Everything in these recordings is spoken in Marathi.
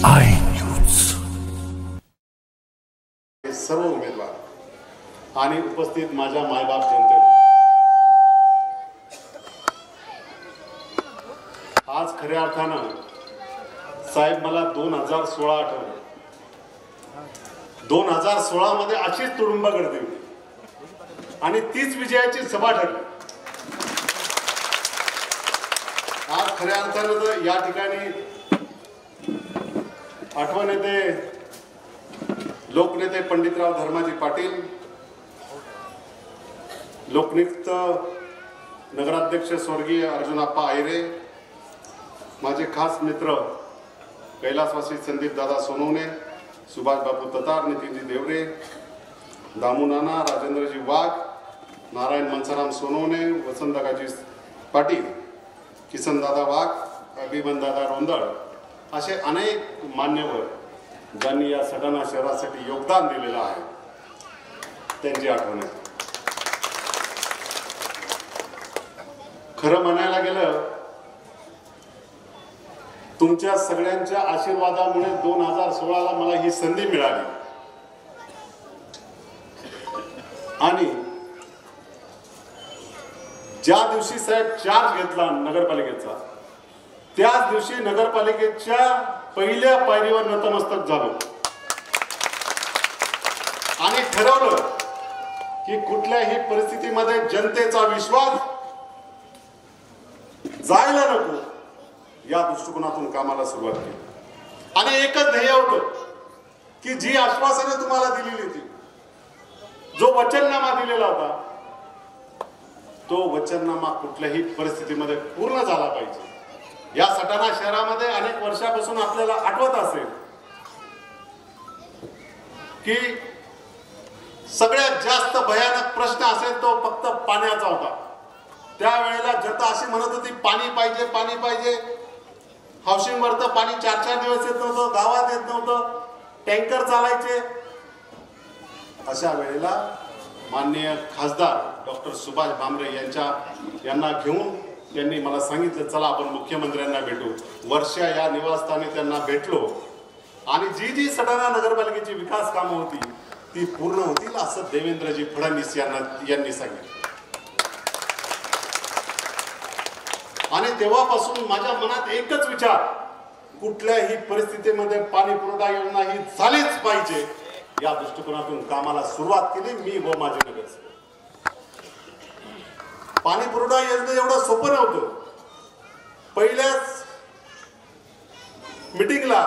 I news. सर्व उमेदवार आणि उपस्थित माझ्या मायबाप जनते, आज खऱ्या अर्थानं साहेब मला 2016 आठवलं। 2016 मध्ये अशीच तुडुंब गर्दी होती आणि तीच विजयाची सभा ठरली। आज खऱ्या अर्थानं या ठिकाणी आठवण येते लोकनेते पंडितराव धर्माजी पाटील, लोकनियुक्त नगराध्यक्ष स्वर्गीय अर्जुनाप्पा आयरे, माझे खास मित्र कैलासवासी संदीप दादा सोनवणे, सुभाष बापू ततार, नितीनजी देवरे, दामू नाना, राजेंद्रजी वाघ, नारायण मनसाराम सोनवणे, वसंतदादाजी पाटील, किसन दादा वाघ, अभिमन दादा रोंदळ असे अनेक मान्यवर ज्यांनी या सटाणा शहरासाठी योगदान दिलेलं आहे, त्यांची आठवण आहे। खरं म्हणायला गेलं, तुमच्या सगळ्यांच्या आशीर्वादामुळे 2016ला मला ही संधी मिळाली आणि ज्या दिवशी साहेब चार्ज घेतला नगरपालिकेचा, त्याच दिवशी नगरपालिकेच्या पहिल्या पायरीवर नतमस्तक झालो आणि ठरवलं की कुठल्याही परिस्थितीमध्ये जनतेचा विश्वास जायला नको, या दृष्टिकोनातून कामाला सुरुवात केली। आणि एकच ध्येय होतं की जी आश्वासने तुम्हाला दिलेली होती, जो वचननामा दिलेला होता, तो वचननामा कुठल्याही परिस्थितीमध्ये पूर्ण झाला पाहिजे। या सटाणा शहरामध्ये अनेक वर्षापासून आपल्याला आठवत असेल की सगळ्यात जास्त भयानक प्रश्न असेल तो फक्त पाण्याचा होता। त्यावेळेला जनता अशी म्हणत होती, पाणी पाहिजे, पाणी पाहिजे। हाऊसिंग वर तर पाणी 4-4 दिवस येत नव्हतं, गावात येत नव्हतं, टँकर चालायचे। अशा वेळेला माननीय खासदार डॉक्टर सुभाष भामरे यांना घेऊन त्यांनी मला सांगितलं, चला आपण मुख्यमंत्र्यांना भेटू। वर्षा या निवासस्थानी त्यांना भेटलो आणि जी सटाणा नगरपालिकेची विकास कामं होती ती पूर्ण होतील असं देवेंद्रजी फडणवीस यांनी सांगितलं। आणि तेव्हापासून माझ्या मनात एकच विचार, कुठल्याही परिस्थितीमध्ये पाणी पुरवठा योजना ही झालीच पाहिजे, या दृष्टिकोनातून कामाला सुरुवात केली मी व माझे नगरसेवक। पाणी पुरवठा योजना एवढं सोपं नव्हतं। पहिल्याच मीटिंगला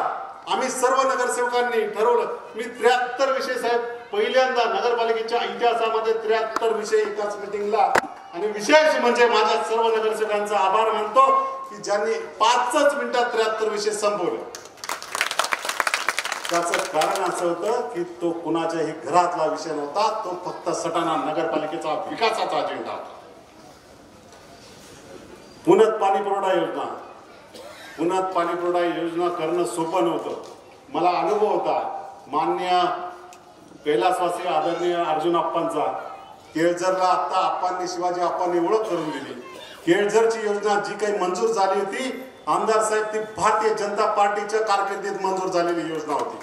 आम्ही सर्व नगरसेवकांनी ठरवलं, मी 73 विषय साहेब पहिल्यांदा नगरपालिकेच्या इतिहासामध्ये 73 विषय एकाच मीटिंगला, आणि विशेष म्हणजे माझ्या सर्व नगरसेवकांचा आभार मानतो की ज्यांनी 5च मिनिटात 73 विषय संपवले। त्याचं कारण असं होतं की तो कुणाच्याही घरातला विषय नव्हता, तो फक्त सटाणा नगरपालिकेचा विकासाचा अजेंडा होता। पुण्यात पाणी पुरवठा योजना करणं सोपं नव्हतं। मला अनुभव होता मान्य कैलासवासी आदरणीय अर्जुनाप्पांचा। केळझरला आता आप्पांनी, शिवाजी आप्पांनी ओळख करून दिली। केळझरची योजना जी काही मंजूर झाली होती, आमदार साहेब, ती भारतीय जनता पार्टीच्या कारकिर्दीत मंजूर झालेली योजना होती,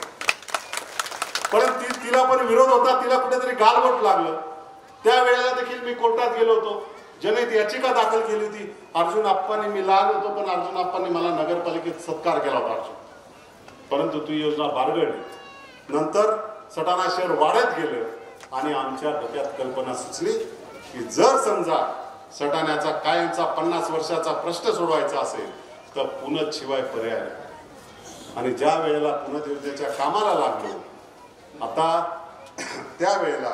परंतु तिला पण विरोध होता, तिला कुठेतरी गालबोट लागलं। त्यावेळेला देखील मी कोर्टात गेलो होतो, जनहित याचिका दाखल केली होती। अर्जुन आप्पांनी, मी लहान होतो पण अर्जुन आप्पांनी मला नगरपालिकेत सत्कार केला होता, परंतु ती योजना बारगळली। नंतर सटाणा शहर वाढत गेलं आणि आमच्या डोक्यात कल्पना सुचली की जर समजा सटाण्याचा कायमचा 50 वर्षाचा प्रश्न सोडवायचा असेल तर पुनत शिवाय पर्याय नाही। आणि ज्या वेळेला पुनत योजनेच्या कामाला लागलो, आता त्यावेळेला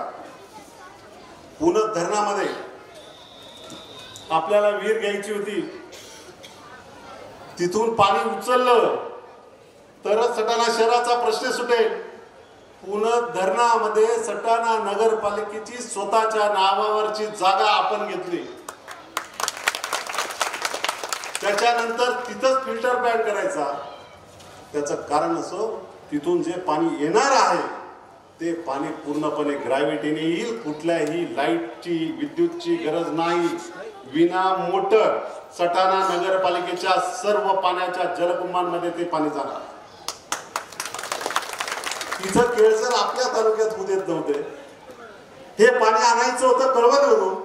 पुनत धरणामध्ये आपल्याला विहीर घ्यायची होती, तिथून पाणी उचललं तरच सटाणा शहराचा प्रश्न सुटेल। पुनत धरणामध्ये सटाणा नगरपालिकेची स्वतःच्या नावावरची जागा आपण घेतली, त्याच्यानंतर तिथंच फिल्टर पॅड करायचा। त्याचं कारण असो, तिथून जे पाणी येणार आहे ते पाणी पूर्णपणे ग्रॅव्हिटीने येईल, कुठल्याही लाईटची, विद्युतची गरज नाही। विना मोटर सटाणा नगरपालिकेच्या सर्व पाण्याच्या जलकुंभांमध्ये ते पाणी जाणार। तिथं केळझर आपल्या तालुक्यात होऊ देत नव्हते. हे पाणी आणायचं होतं कळवणवरून.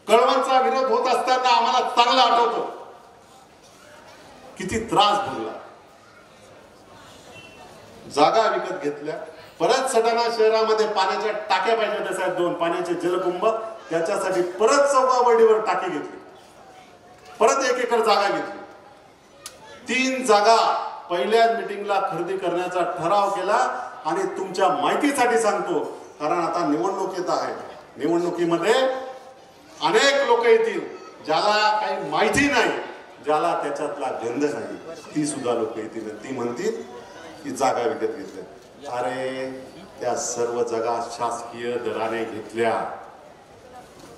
कळवणचा विरोध होत असताना आम्हाला चांगलं आठवतं किती त्रास भोगला. जागा विकत घेतल्या. परत सटाणा शहरामध्ये पाण्याच्या टाक्या पाहिजे होत्या साहेब, 2 पाण्याचे जलकुंभ. त्याच्यासाठी परत चौकावडीवर टाकी घेतली. परत 1 एकर जागा घेतली. 3 जागा पहिल्याच मिटिंगला खरेदी करण्याचा ठराव केला. आणि तुमच्या माहितीसाठी सांगतो, कारण आता निवडणूक येत आहे. निवडणुकीमध्ये अनेक लोक येतील ज्याला काही माहिती नाही, ज्याला त्याच्यातला गंध नाही, ती सुद्धा लोक येतील. ती म्हणतील की जागा विकत घेतल्या. अरे त्या सर्व जागा शासकीय दराने घेतल्या.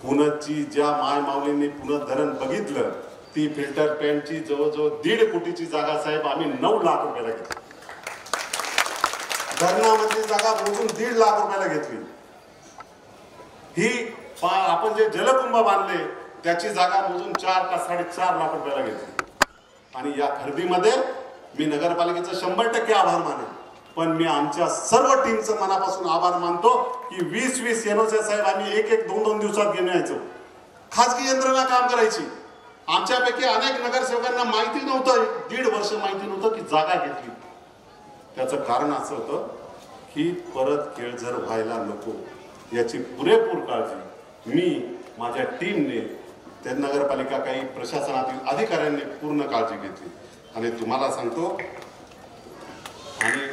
पुण्याची ज्या माय माऊलींनी पुणे धरण बघितलं, ती फिल्टर पॅन्टची जवळजवळ 1.5 कोटीची जागा साहेब आम्ही 9 लाख रुपयाला घेतली. धरणामधली जागा मोजून 1.5 लाख रुपयाला घेतली. ही आपण जे जलकुंभ बांधले त्याची जागा मोजून 4 का 4.5 लाख रुपयाला घेतली. आणि या खरेदीमध्ये मी नगरपालिकेचं 100% आभार मानेन. पण मी आमच्या सर्व टीमचं मनापासून आभार मानतो की 20-20 एनओसी साहेब आम्ही 1-1, 2-2 दिवसात घेऊन यायचो. खाजगी यंत्रणा काम करायची. आमच्यापैकी अनेक नगरसेवकांना माहिती नव्हतं, 1.5 वर्ष माहिती नव्हतं की जागा घेतली. त्याचं कारण असं होतं की परत केळझर व्हायला नको याची पुरेपूर काळजी मी, माझ्या टीमने, त्या नगरपालिका काही प्रशासनातील अधिकाऱ्यांनी पूर्ण काळजी घेतली. आणि तुम्हाला सांगतो, आणि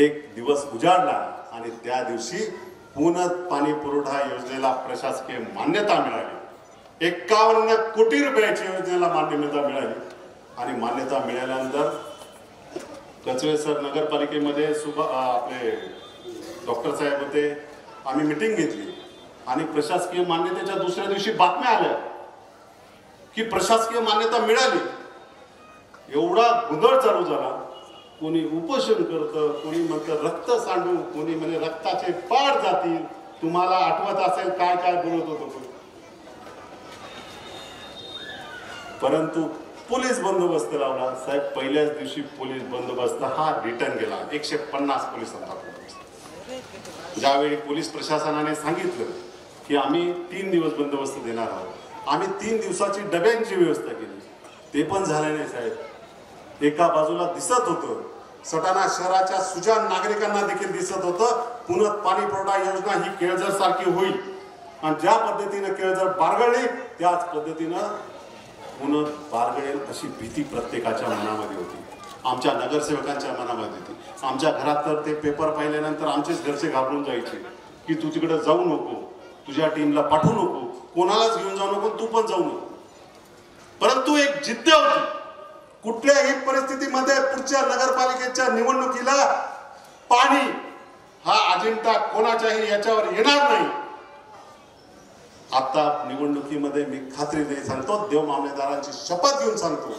एक दिवस उजाडला आणि त्या दिवशी पुनः पाणी पुरवठा योजनेला प्रशासकीय मान्यता मिळाली. 51 कोटी रुपयाची योजनेला मान्यता मिळाली. आणि मान्यता मिळाल्यानंतर कचवे सर नगरपालिकेमध्ये आपले डॉक्टर साहेब होते. आम्ही मिटिंग घेतली आणि प्रशासकीय मान्यतेच्या दुसऱ्या दिवशी बातम्या आल्या की प्रशासकीय मान्यता मिळाली. एवढा गोंधळ चालू झाला. कोणी उपोषण करतं, कोणी म्हणतं रक्त सांडू, कोणी म्हणजे रक्ताचे पाड जातील. तुम्हाला आठवत असेल काय काय बोलत होतो. परंतु पोलीस बंदोबस्त लावला साहेब. पहिल्याच दिवशी पोलीस बंदोबस्त हा रिटर्न गेला. 150 पोलिसांचा बंदोबस्त. ज्यावेळी पोलीस प्रशासनाने सांगितलं की आम्ही 3 दिवस बंदोबस्त देणार आहोत, आम्ही 3 दिवसाची डब्यांची व्यवस्था केली. ते पण झाले नाही साहेब. एका बाजूला दिसत होतं सटाणा शहराच्या सुजाण नागरिकांना देखील दिसत होतं पुनः पाणी पुरवठा योजना ही केळझर सारखी होईल. आणि ज्या पद्धतीने केळझर बारगळली त्याच पद्धतीनं पुन्हा बारगळेल अशी भीती प्रत्येकाच्या मनामध्ये होती. आमच्या नगरसेवकांच्या मनामध्ये होती. आमच्या घरात तर ते पेपर पाहिल्यानंतर आमचेच घरचे घाबरून जायचे की तू तिकडे जाऊ नको, तुझ्या टीमला पाठवू नको, कोणालाच घेऊन जाऊ नको, तू पण जाऊ नको. परंतु एक जिद्द होती. कुठल्याही परिस्थितीमध्ये पुढच्या नगरपालिकेच्या निवडणुकीला पाणी हा अजेंडा कोणाच्याही याच्यावर येणार नाही. आता निवडणुकीमध्ये मी खात्रीने सांगतो, देव मामलेदारांची शपथ घेऊन सांगतो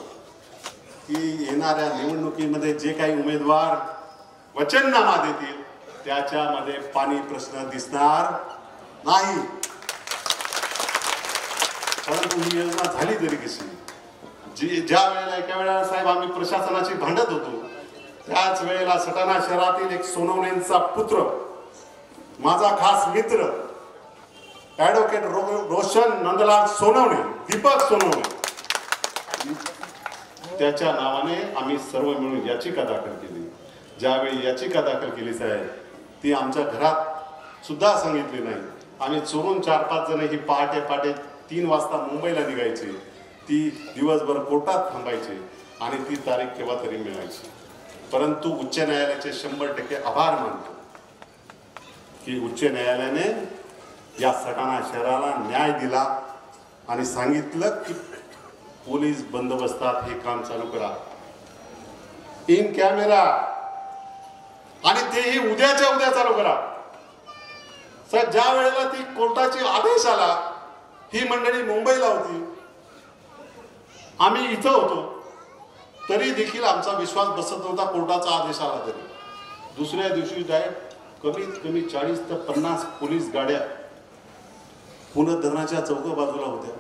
की येणाऱ्या निवडणुकीमध्ये जे काही उमेदवार वचननामा देतील त्याच्यामध्ये पाणी प्रश्न दिसणार नाही. परंतु ही योजना झाली तरी कशी? ज्या वेळेला एका वेळेला साहेब आम्ही प्रशासनाची भांडत होतो त्याच वेळेला सटाणा शहरातील एक सोनवणेंचा पुत्र, माझा खास मित्र ॲडव्होकेट रोशन नंदलाल सोनवणे, दीपक सोनवणे, त्याच्या नावाने आम्ही सर्व मिळून याचिका दाखल केली. ज्यावेळी याचिका दाखल केली साहेब, ती आमच्या घरात सुद्धा सांगितली नाही. आम्ही चोरून 4-5 जण ही पहाटे 3 वाजता मुंबईला निघायची. ती दिवसभर कोर्टात थांबायची आणि ती तारीख केव्हा तरी मिळायची. परंतु उच्च न्यायालयाचे 100% आभार मानतो की उच्च न्यायालयाने या सटाणा शहराला न्याय दिला आणि सांगितलं की पोलीस बंदोबस्तात हे काम चालू करा, इन कॅमेरा, आणि तेही उद्याच्या उद्या चालू करा. सर ज्या वेळेला ती कोर्टाची आदेश आला, ही मंडळी मुंबईला होती, आम्ही इथं होतो, तरी देखील आमचा विश्वास बसत नव्हता. कोर्टाचा आदेश आला तरी दुसऱ्या दिवशी डायरेक्ट कमीत कमी 40 ते 50 पोलीस गाड्या पुणे धरणाच्या चौका बाजूला होत्या.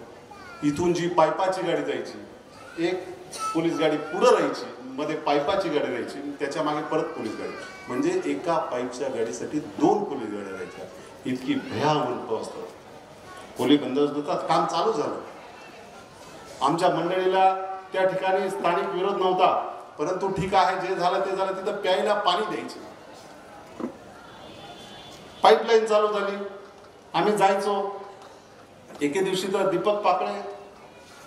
इथून जी पायपाची गाडी जायची, एक पोलीस गाडी पुढे राहायची, मध्ये पाईपाची गाडी राहायची, त्याच्या मागे परत पोलीस गाडी, म्हणजे एका पाईपच्या गाडीसाठी 2 पोलीस गाड्या राहायच्या. इतकी भयावह अवस्था. पोलीस बंदोबस्तात काम चालू झालं. आमच्या मंडळीला त्या ठिकाणी स्थानिक विरोध नव्हता, परंतु ठीक आहे, जे झालं ते झालं. तिथं प्यायला पाणी द्यायचे. पाईपलाईन चालू झाली. आम्ही जायचो. एके दिवशी तर दीपक पाकळे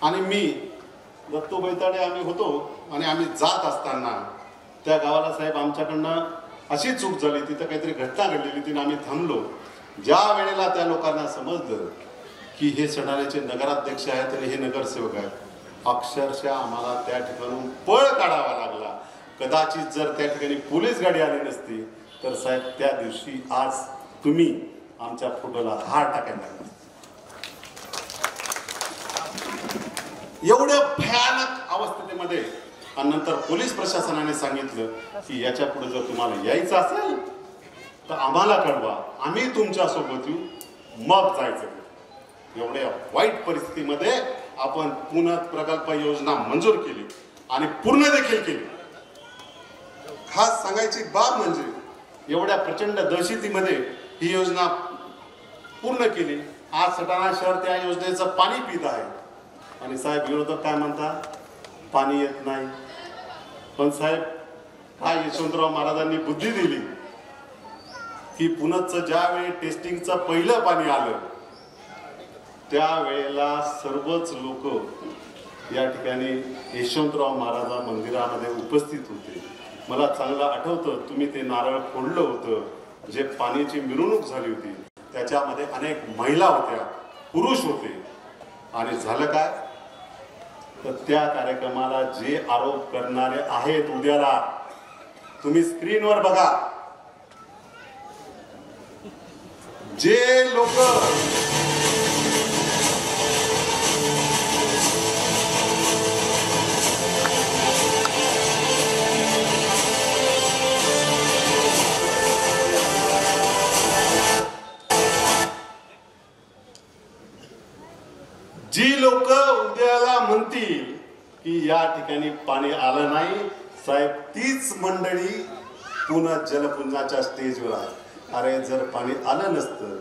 आणि मी, दत्तू बैताडे आम्ही होतो. आणि आम्ही जात असताना त्या गावाला साहेब आमच्याकडनं अशी चूक झाली, तिथं काहीतरी घटना घडलेली, तिने आम्ही थांबलो. ज्या वेळेला त्या लोकांना समजलं की हे सडाण्याचे नगराध्यक्ष आहेत आणि हे नगरसेवक आहेत, अक्षरशः आम्हाला त्या ठिकाणून पळ काढावा लागला. कदाचित जर त्या ठिकाणी पोलीस गाडी आली नसती तर साहेब त्या दिवशी आज तुम्ही आमच्या फोटोला हार टाकायला. एवढ्या भयानक अवस्थेमध्ये. आणि नंतर पोलीस प्रशासनाने सांगितलं की याच्या पुढे जर तुम्हाला यायचं असेल तर आम्हाला कळवा, आम्ही तुमच्या सोबत येऊ, मग जायचं. एवढ्या वाईट परिस्थितीमध्ये आपण पुन्हा प्रकल्प योजना मंजूर केली आणि पूर्ण देखील केली. खास सांगायची बाब म्हणजे एवढ्या प्रचंड दहशतीमध्ये ही योजना पूर्ण केली. आज सटाणा शहर त्या योजनेचं पाणी पित आहे. आणि साहेब विरोधक काय म्हणतात, पाणी येत नाही. पण साहेब काय यशवंतराव महाराजांनी बुद्धी दिली की पुण्याचं ज्यावेळी टेस्टिंगचं पहिलं पाणी आलं त्यावेळेला सर्वच लोक या ठिकाणी यशवंतराव महाराजा मंदिरामध्ये उपस्थित होते. मला चांगलं आठवतं, तुम्ही ते नारळ फोडलं होतं. जे पाण्याची मिरवणूक झाली होती त्याच्यामध्ये अनेक महिला होत्या, पुरुष होते. आणि झालं काय तर त्या कार्यक्रमाला जे आरोप करणारे आहेत उद्याला तुम्ही स्क्रीनवर बघा. जे लोक उद्याला म्हणतील की या ठिकाणी पाणी आलं नाही, साहेब तीच मंडळी पुन्हा जलपुंजाच्या स्टेजवर आहे. अरे जर पाणी आलं नसतं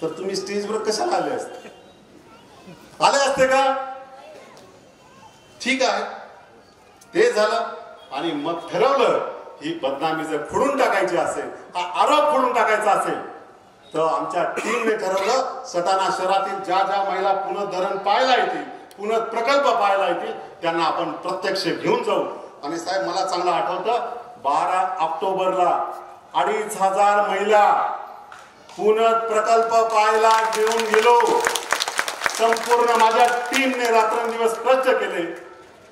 तर तुम्ही स्टेजवर कशाला आले असते? आले असते का? ठीक आहे, ते झालं. आणि मग ठरवलं ही बदनामी जर फोडून टाकायची असेल, हा आरोप फोडून टाकायचा असेल तर आमच्या टीमने ठरवलं सटाणा शहरातील ज्या ज्या महिला पुनः धरण पाहायला येतील, पुनः प्रकल्प पाहायला येतील त्यांना आपण प्रत्यक्ष घेऊन जाऊ. आणि साहेब मला चांगलं आठवतं 12 ऑक्टोबरला 2500 महिला पुनः प्रकल्प पाहायला घेऊन गेलो. संपूर्ण माझ्या टीमने रात्रंदिवस कष्ट केले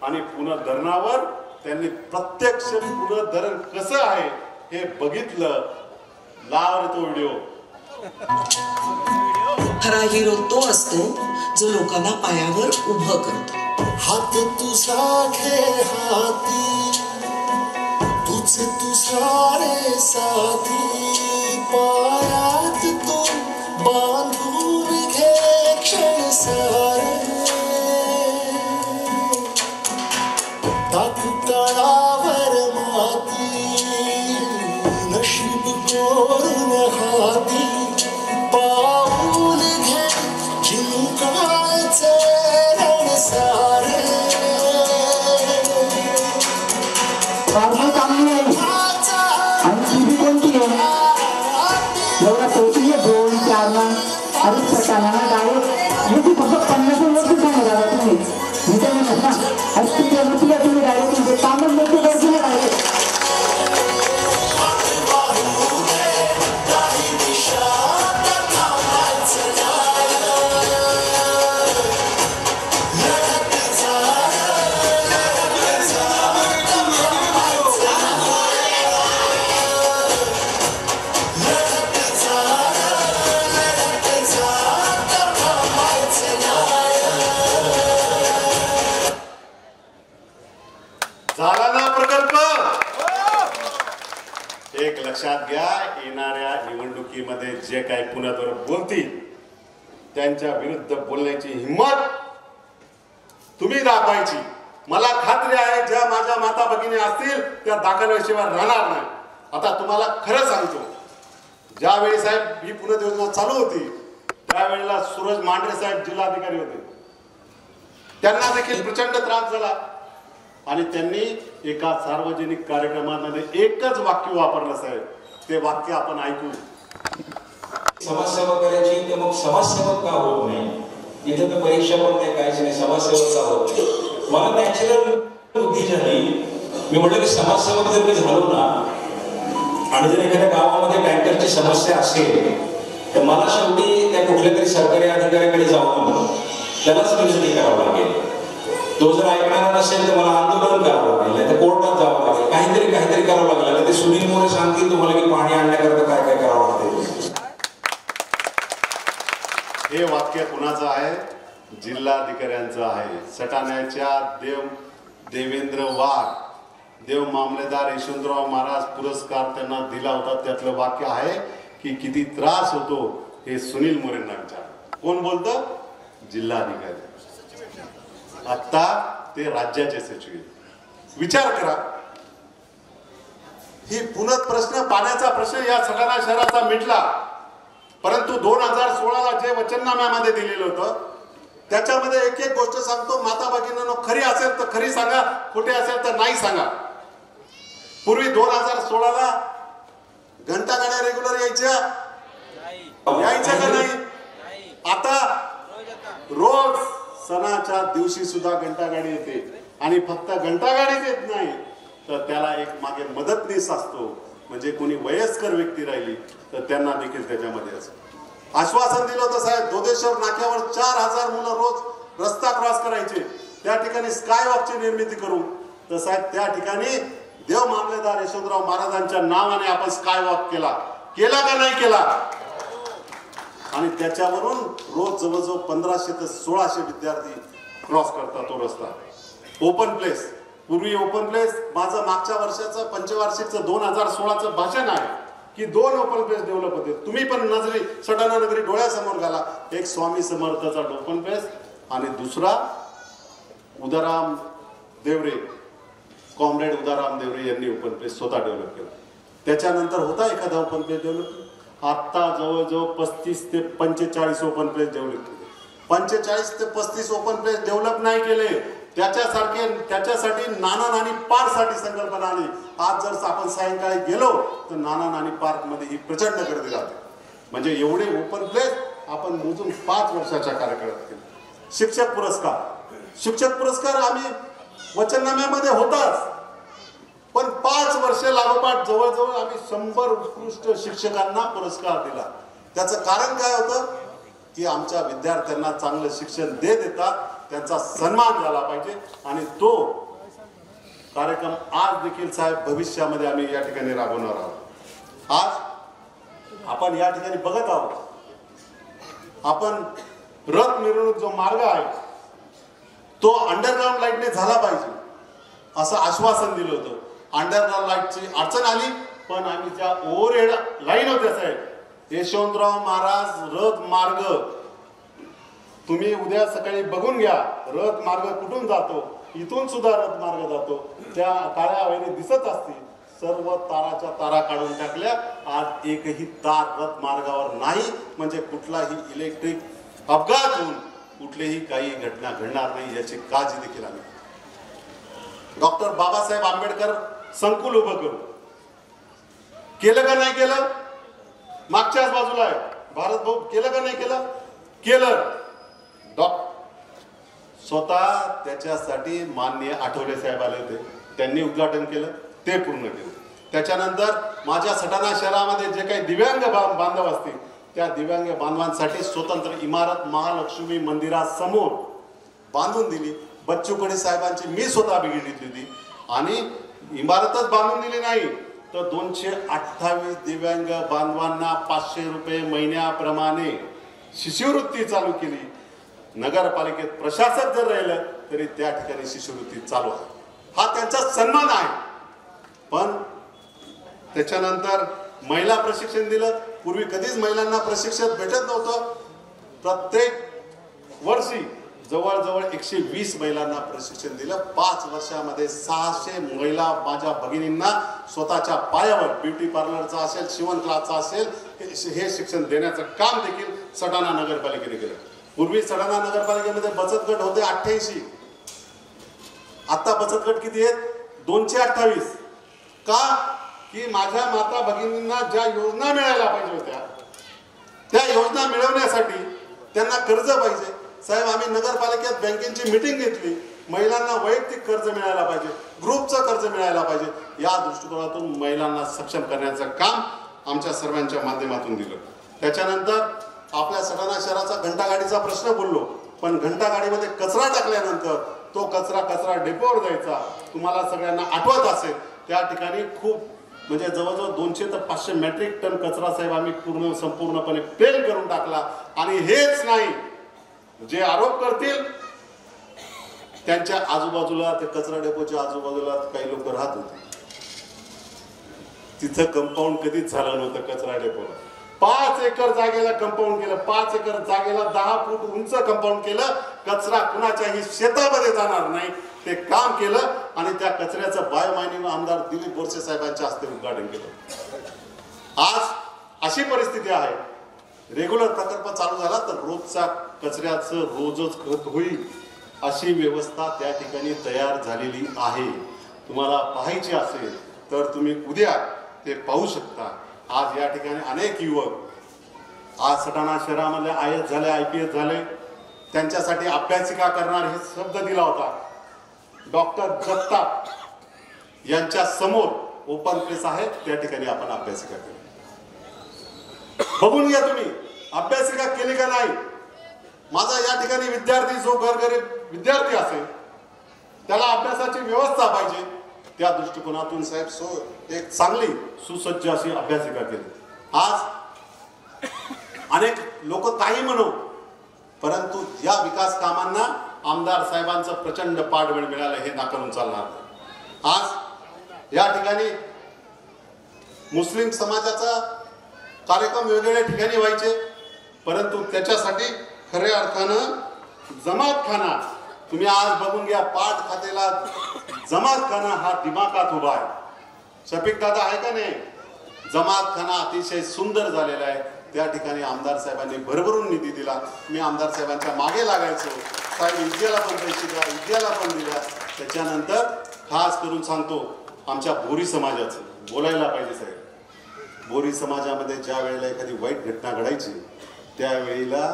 आणि पुनः धरणावर त्यांनी प्रत्यक्ष पुनः धरण कसं आहे हे बघितलं. लाव तो व्हिडिओ. खरा हिरो तो असतो जो लोकांना पायावर उभं करतो. हात तुझा घे हाती, तुझे तुझारे साथी, पायात तू बांधून घे क्षण सारे. टाकू तळावर माती, नशीब कोरून हाती, पाऊल घे जिंकायचे रण सारे. नॉर्मल काम नाही आणि टीव्ही कोणती आहे एवढा पैसे दोन चार ना अरे सटाणा डायरेक्ट हे ती फक्त 50 वर्ष सांगा तुम्ही विचारू नका. तुला तुम्ही डायरेक्ट म्हणजे कामच मोठे गरजेला डायरेक्ट लक्षात घ्या. येणाऱ्या निवडणुकीमध्ये जे काही पुण्यावर बोलतील त्यांच्या विरुद्ध बोलण्याची हिंमत तुम्ही दाखवायची. मला खात्री आहे ज्या माझ्या माता भगिनी असतील त्या दाखल्याशिवाय राहणार नाही. आता तुम्हाला खरं सांगतो, ज्यावेळी साहेब ही पुनर्वसन योजना चालू होती त्यावेळेला सूरज मांढरे साहेब जिल्हाधिकारी होते. त्यांना देखील प्रचंड त्रास झाला आणि त्यांनी एका सार्वजनिक कार्यक्रमामध्ये एकच वाक्य वापरलं साहेब. ते वाक्य आपण ऐकू. समाजसेवा करायची तर मग समाजसेवक का होत नाही? इथे तर परीक्षा पण नाही, काहीच नाही, समाजसेवक का होत नाही? मला नॅचरल बुद्धी झाली. मी म्हटलं की समाजसेवक जर मी झालो ना आणि जर एखाद्या गावामध्ये टँकरची समस्या असेल तर मला शेवटी त्या कुठल्या तरी सरकारी अधिकाऱ्याकडे जाऊन त्यालाच विनंती करावं लागेल. तो जर ऐकणारा नसेल तर मला आंदोलन करावं लागेल, नाही तर कोर्टात जावं लागेल, काहीतरी करावं लागेल. ते सुनील मोरे सांगतील तुम्हाला की पाणी आणण्याकरता काय काय करावं लागेल. हे वाक्य कुणाचं आहे? जिल्हाधिकाऱ्यांचं आहे. सटाण्याच्या देवेंद्र वाघ, देव मामलेदार यशवंतराव महाराज पुरस्कार त्यांना दिला होता. त्यातलं वाक्य आहे की किती त्रास होतो हे सुनील मोरेंना विचार. कोण बोलतं? जिल्हाधिकारी. आता ते राज्याचे सचिव. विचार करा, ही पुनः पाण्याचा प्रश्न या सटाणा शहराचा मिटला. परंतु 2016ला जे वचननाम्यामध्ये दिलेलं होतं त्याच्यामध्ये एक एक गोष्ट सांगतो. माता भगिनींनो, खरी असेल तर खरी सांगा, खोटे असेल तर नाही सांगा. पूर्वी 2016ला घंटागाड्या रेग्युलर यायच्या का नाही? आता रोज सणाच्या दिवशी सुद्धा घंटागाडी येते. आणि फक्त घंटागाडीच येत नाही तर त्याला एक मागे मदतनीस असतो. म्हणजे कोणी वयस्कर व्यक्ती राहिली तर त्यांना देखील त्याच्यामध्ये असं आश्वासन दिलं होतं साहेब. दोदेश्वर नाक्यावर 4000 मुलं रोज रस्ता क्रॉस करायचे. त्या ठिकाणी स्काय वॉकची निर्मिती करू. तर साहेब त्या ठिकाणी देव मामलेदार यशवंतराव महाराजांच्या नावाने आपण स्काय वॉक केला का नाही केला? आणि त्याच्यावरून रोज जवळजवळ 1500 ते 1600 विद्यार्थी क्रॉस करतात तो रस्ता. ओपन प्लेस, पूर्वी ओपन प्लेस, माझं मागच्या वर्षाचं पंचवार्षिकचं 2016चं भाषण आहे की 2 ओपन प्लेस डेव्हलप होते. तुम्ही पण सटाणा नगरी डोळ्यासमोर घाला. एक स्वामी समर्थाचा ओपन प्लेस आणि दुसरा उदाराम देवरे, कॉम्रेड उदाराम देवरे यांनी ओपन प्लेस स्वतः डेव्हलप केला. त्याच्यानंतर होता एखादा ओपन प्लेस डेव्हलप. आता जवळजवळ 35 ते 45 ओपन प्लेस डेव्हलप केले. 45 ते 35 ओपन प्लेस डेव्हलप नाही केले. त्याच्यासाठी नाना नानी पार्क साठी संकल्पना आली. आज जर आपण सायंकाळी गेलो तर नाना नानी पार्क मध्ये ही प्रचंड गर्दी राहते. म्हणजे एवढे ओपन प्लेस आपण मोजून 5 वर्षाच्या कार्यकाळात केले. शिक्षक पुरस्कार आम्ही वचननाम्यामध्ये होताच, पण 5 वर्ष लागोपाठ जवळजवळ आम्ही 100 उत्कृष्ट शिक्षकांना पुरस्कार दिला. त्याचं कारण काय होतं की आमच्या विद्यार्थ्यांना चांगलं शिक्षण देता त्यांचा सन्मान झाला पाहिजे. आणि तो कार्यक्रम आज देखील साहेब भविष्यामध्ये आम्ही या ठिकाणी राबवणार आहोत. आज आपण या ठिकाणी बघत आहोत, आपण रथ मिरवणूक जो मार्ग आहे तो अंडरग्राऊंड लाईटने झाला पाहिजे असं आश्वासन दिलं होतं. अंडरग्राऊंड लाईटची अडचण आली, पण आम्ही ज्या ओव्हरहेड लाईन होत्या साहेब, यशवंतराव महाराज रथ मार्ग तुम्ही उद्या सकाळी बघून घ्या. रथ मार्ग कुठून जातो, इथून सुद्धा रथ मार्ग जातो. त्या काळ्या वहिनी दिसत असतील, सर्व ताराच्या तारा काढून टाकल्या. आज एकही तार रथ मार्गावर नाही. म्हणजे कुठलाही इलेक्ट्रिक अपघात होऊन कुठलीही काही घटना घडणार नाही याची काळजी देखील आम्ही. डॉक्टर बाबासाहेब आंबेडकर संकुल उभं करू केलं का नाही केलं? मागच्याच बाजूला आहे भारत भाऊ. केलं का नाही केलं? केलं. स्वतः त्याच्यासाठी माननीय आठवले साहेब आले होते, त्यांनी उद्घाटन केलं, ते पूर्ण केलं. त्याच्यानंतर माझ्या सटाणा शहरामध्ये जे काही दिव्यांग बांधव असतील त्या दिव्यांग बांधवांसाठी स्वतंत्र इमारत महालक्ष्मी मंदिरासमोर बांधून दिली. बच्चू कडे साहेबांची मी स्वतः भेट घेतली होती. आणि इमारतच बांधून दिली नाही तर 228 दिव्यांग बांधवांना 500 रुपये महिन्याप्रमाणे शिष्यवृत्ती चालू केली. नगरपालिकेत प्रशासक जर राहिलं तरी त्या ठिकाणी शिष्यवृत्ती चालू आहे. हा त्यांचा सन्मान आहे. पण त्याच्यानंतर महिला प्रशिक्षण दिलं. पूर्वी कधीच महिलांना प्रशिक्षण भेटत नव्हतं. प्रत्येक वर्षी जवळजवळ 120 महिलांना प्रशिक्षण दिलं. 5 वर्षामध्ये 600 महिला माझ्या भगिनींना स्वतःच्या पायावर ब्युटी पार्लरचा असेल, शिवण क्लासचा असेल, हे शिक्षण देण्याचं काम देखील सटाणा नगरपालिकेने केलं. पूर्वी सटाणा नगरपालिकेमध्ये बचत गट होते 88. आता बचत गट किती आहेत? 228. का? की माझ्या माता भगिनींना ज्या योजना मिळायला पाहिजे होत्या त्या योजना मिळवण्यासाठी त्यांना कर्ज पाहिजे. साहेब, आम्ही नगरपालिकेत बँकेची मीटिंग घेतली. महिलांना वैयक्तिक कर्ज मिळायला पाहिजे, ग्रुपचं कर्ज मिळायला पाहिजे. या दृष्टिकोनातून महिलांना सक्षम करण्याचं काम आमच्या सर्वांच्या माध्यमातून दिलं. त्याच्यानंतर आपल्या सटाणा शहराचा घंटागाडीचा प्रश्न बोललो, पण घंटागाडीमध्ये कचरा टाकल्यानंतर तो कचरा डेपोवर जायचा. तुम्हाला सगळ्यांना आठवत असेल, त्या ठिकाणी खूप म्हणजे जवळजवळ 200 ते 500 मेट्रिक टन कचरा साहेब आम्ही संपूर्णपणे पेल करून टाकला. आणि हेच नाही, जे आरोप करतील त्यांच्या आजूबाजूला, ते कचरा डेपोच्या आजूबाजूला काही लोक राहत होते. तिथं कंपाऊंड कधीच झालं नव्हतं. कचरा डेपोला 5 एकर जागेला कंपाऊंड केलं. 5 एकर जागेला 10 फूट उंच कंपाऊंड केलं. कचरा कुणाच्याही शेतामध्ये जाणार नाही ते काम केलं. आणि त्या कचऱ्याचं बायोमायनिंग आमदार दिलीप बोरसे साहेबांच्या हस्ते उद्घाटन केलं. आज अशी परिस्थिती आहे, रेग्युलर प्रकल्प चालू झाला तर रोजचा कचऱ्याचं रोजच खत होईल अशी व्यवस्था त्या ठिकाणी तयार झालेली आहे. तुम्हाला पाहायची असेल तर तुम्ही उद्या ते पाहू शकता. आज या ठिकाणी अनेक युवक आज सटाणा शहरामध्ये IAS झाले, IPS झाले, त्यांच्यासाठी अभ्यासिका करणार हे शब्द दिला होता. डॉक्टर जगताप यांच्या समोर ओपन प्लेस आहे, त्या ठिकाणी आपण अभ्यासिका केली. बघून घ्या तुम्ही अभ्यासिका केली का नाही. माझा या ठिकाणी विद्यार्थी जो गरगरीब विद्यार्थी असेल त्याला अभ्यासाची व्यवस्था पाहिजे. त्या दृष्टिकोनातून साहेब एक चांगली सुसज्ज अशी अभ्यासिका केली. आज अनेक लोक काही म्हणू, परंतु या विकास कामांना आमदार साहेबांचं प्रचंड पाठबळ मिळालं हे नाकारून चालणार नाही. आज या ठिकाणी मुस्लिम समाजाचा कार्यक्रम वेगवेगळ्या ठिकाणी व्हायचे, परंतु त्याच्यासाठी खऱ्या अर्थानं जमातखाना, तुम्ही आज बघून घ्या, पाठ खातेला जमातखाना हा दिमागात उभा आहे. शफिक दादा आहे का नाही? जमातखाना अतिशय सुंदर झालेला आहे. त्या ठिकाणी आमदार साहेबांनी भरभरून निधी दिला. मी आमदार साहेबांच्या मागे लागायचो, साहेब विद्याला पण पैसे द्या, विद्याला पण दिल्या. त्याच्यानंतर खास करून सांगतो, आमच्या बोरी समाजाचं बोलायला पाहिजे साहेब. बोरी समाजामध्ये ज्या वेळेला एखादी वाईट घटना घडायची त्यावेळेला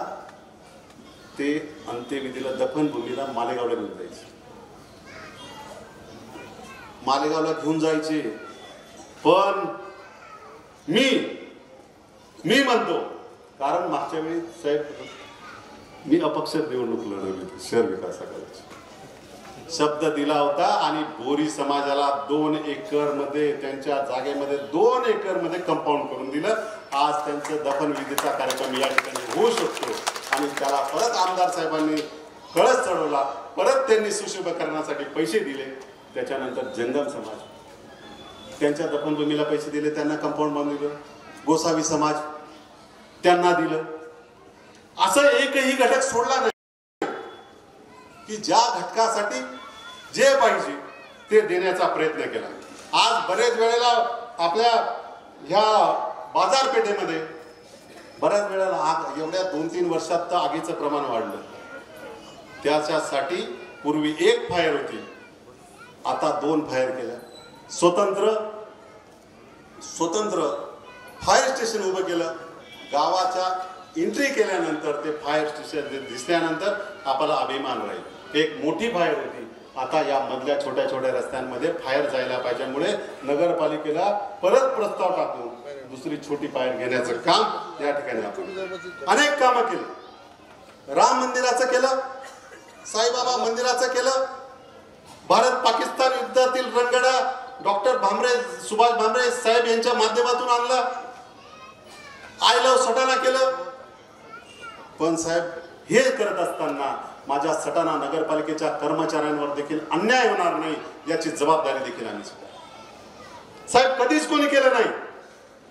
ते अंत्यविधीला दफनभूमीला मालेगावला घेऊन जायचे. मालेगावला घेऊन जायचे, पण मी म्हणतो, कारण मागच्या वेळी साहेब मी अपक्ष निवडणूक लढवली होती शहर विकास आघाडीची, शब्द दिला होता आणि बोरी समाजाला 2 एकर मध्ये, त्यांच्या जागेमध्ये 2 एकर मध्ये कंपाऊंड करून दिलं. आज त्यांचं दफनविधीचा कार्यक्रम या ठिकाणी होऊ शकतो आणि त्याला परत आमदार साहेबांनी कळस चढवला, परत त्यांनी सुशोभीकरणासाठी पैसे दिले. त्याच्यानंतर जंगम समाज त्यांच्या दफनभूमीला पैसे दिले, त्यांना कंपाऊंड बांधून दिलं. गोसावी समाज त्यांना दिलं. असं एकही घटक सोडला नाही की ज्या घटकासाठी जे पाहिजे ते देण्याचा प्रयत्न केला. आज बरेच वेळेला आपल्या ह्या बाजारपेठेमध्ये बऱ्याच वेळेला आग, एवढ्या 2-3 वर्षात तर आगीचं प्रमाण वाढलं. त्याच्यासाठी पूर्वी 1 फायर होती, आता 2 फायर केल्या. स्वतंत्र फायर स्टेशन उभं केलं. गावाच्या एंट्री केल्यानंतर ते फायर स्टेशन दिसल्यानंतर आपल्याला अभिमान राहील. एक मोठी फायर होती, आता या मधल्या छोट्या छोट्या रस्त्यांमध्ये फायर जायला पाहिजेमुळे नगरपालिकेला परत प्रस्ताव टाकून दुसरी छोटी फायर घेण्याचं काम या ठिकाणी आपण अनेक कामं केली. राम मंदिराचं केलं, साईबाबा मंदिराचं केलं, भारत पाकिस्तान युद्धातील रणगाडा डॉक्टर सुभाष भामरे साहेब यांच्या माध्यमातून आणला. आय लव्ह सटाणा केलं. पण साहेब हे करत असताना माझ्या सटाणा नगरपालिकेच्या कर्मचाऱ्यांवर देखील अन्याय होणार नाही याची जबाबदारी देखील आम्ही साहेब कधीच कोणी केलं नाही.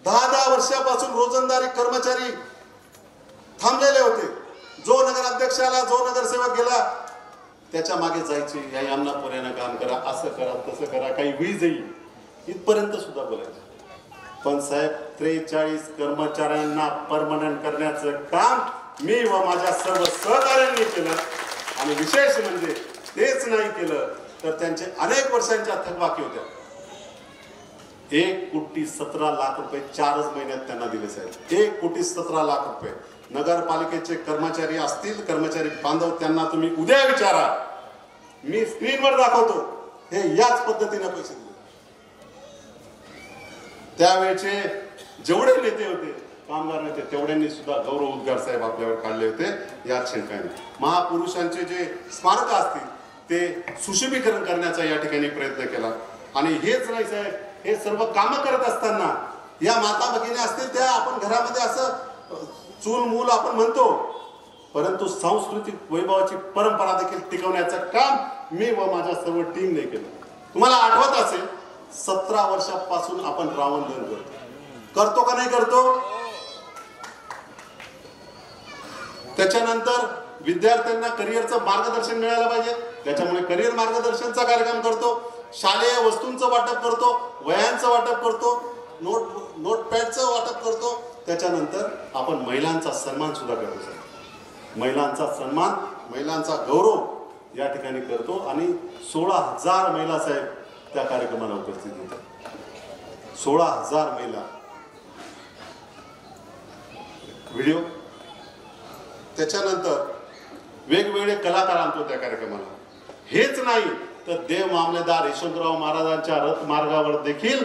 10 वर्षापासून रोजंदारी कर्मचारी थांबलेले होते. जो नगराध्यक्ष प्रत्यक्षाला जो नगरसेवक गेला त्याच्या मागे जायचे, या यामना पोऱ्यानं काम करा, असं करा, तसं करा, काही होई जाईल इथपर्यंत सुद्धा बोलायचे. पण साहेब 43 कर्मचाऱ्यांना परमनंट करण्याचं काम मी व माझ्या सर्व सहकाऱ्यांनी केलं. आणि विशेष म्हणजे तेच नाही केलं तर त्यांचे अनेक वर्षांच्या थकबाकी होत्या. 1,17,00,000 रुपये 4च महिन्यात त्यांना दिले साहेब. 1,17,00,000 रुपये. नगरपालिकेचे कर्मचारी असतील, कर्मचारी बांधव, त्यांना तुम्ही उद्या विचारा, मी स्क्रीनवर दाखवतो, हे याच पद्धतीने पैसे दिले. त्यावेळेचे जेवढे नेते होते, कामगार नेते, तेवढ्यांनी सुद्धा गौरव उद्गार साहेब आपल्यावर काढले होते, यात शंका नाही. महापुरुषांचे जे स्मारक असतील ते सुशोभीकरण करण्याचा या ठिकाणी प्रयत्न केला. आणि हेच नाही साहेब, हे सर्व कामं करत असताना या माता भगिनी असतील त्या आपण घरामध्ये असं चूल मूल आपण म्हणतो, परंतु सांस्कृतिक वैभवाची परंपरा देखील टिकवण्याचं काम मी व माझ्या सर्व टीमने केलं. तुम्हाला आठवत असेल 17 वर्षापासून आपण रावण दहन करतो का नाही करतो? त्याच्यानंतर विद्यार्थ्यांना करिअरचं मार्गदर्शन मिळालं पाहिजे, त्याच्यामुळे करिअर मार्गदर्शनचा कार्यक्रम करतो. शालेय वस्तूंचं वाटप करतो, वह्यांचं वाटप करतो, नोटपॅडचं वाटप करतो. त्याच्यानंतर आपण महिलांचा सन्मान सुद्धा करतो. महिलांचा सन्मान, महिलांचा गौरव या ठिकाणी करतो. आणि 16,000 महिला साहेब त्या कार्यक्रमाला उपस्थित होत्या. 16,000 महिला. व्हिडिओ, त्याच्यानंतर वेगवेगळे कलाकार आणतो त्या कार्यक्रमाला. हेच नाही तर देव मामलेदार यशवंतराव महाराजांच्या रथ मार्गावर देखील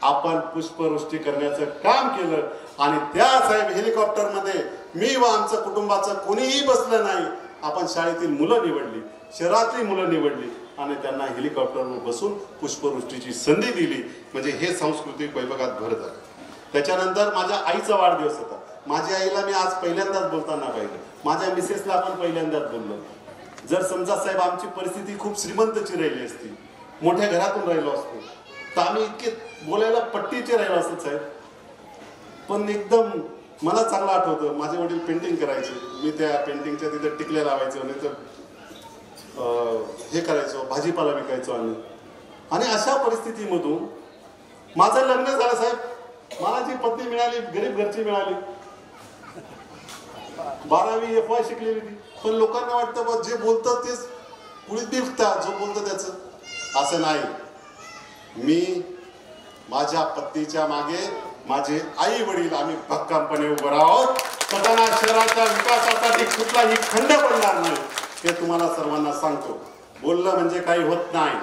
आपण पुष्पवृष्टी करण्याचं काम केलं. आणि त्या साहेब हेलिकॉप्टरमध्ये मी व आमचं कुटुंबाचं कोणीही बसलं नाही. आपण शाळेतील मुलं निवडली, शहरातली मुलं निवडली आणि त्यांना हेलिकॉप्टरवर बसून पुष्पवृष्टीची संधी दिली. म्हणजे हे सांस्कृतिक वैभवात भर झालं. त्याच्यानंतर माझ्या आईचा वाढदिवस होता. माझ्या आईला मी आज पहिल्यांदाच बोलताना पाहिलं, माझ्या मिसेसला आपण पहिल्यांदाच बोललो. जर समजा साहेब आमची परिस्थिती खूप श्रीमंतची राहिली असती, मोठ्या घरातून राहिलो असतो, तर आम्ही इतके बोलायला पट्टीचे राहिलो असतो साहेब. पण एकदम मला चांगलं आठवतं, माझे वडील पेंटिंग करायचे, मी त्या पेंटिंगच्या तिथे टिकल्या लावायचो, नाही तर हे करायचो, भाजीपाला विकायचो आम्ही. आणि अशा परिस्थितीमधून माझं लग्न झालं साहेब. मला जी पत्नी मिळाली गरीब घरची मिळाली, 12वी FY शिकलेली ती. पण लोकांना वाटतं बा जे बोलतात तेच पुढे दिसतात, जो बोलतं त्याचं. असं नाही. मी माझ्या पत्नीच्या मागे माझे आई वडील आम्ही भक्कमपणे उभं आहोत. सटाणा शहराच्या विकासासाठी कुठलाही खंड पडणार नाही हे तुम्हाला सर्वांना सांगतो. बोलणं म्हणजे काही होत नाही.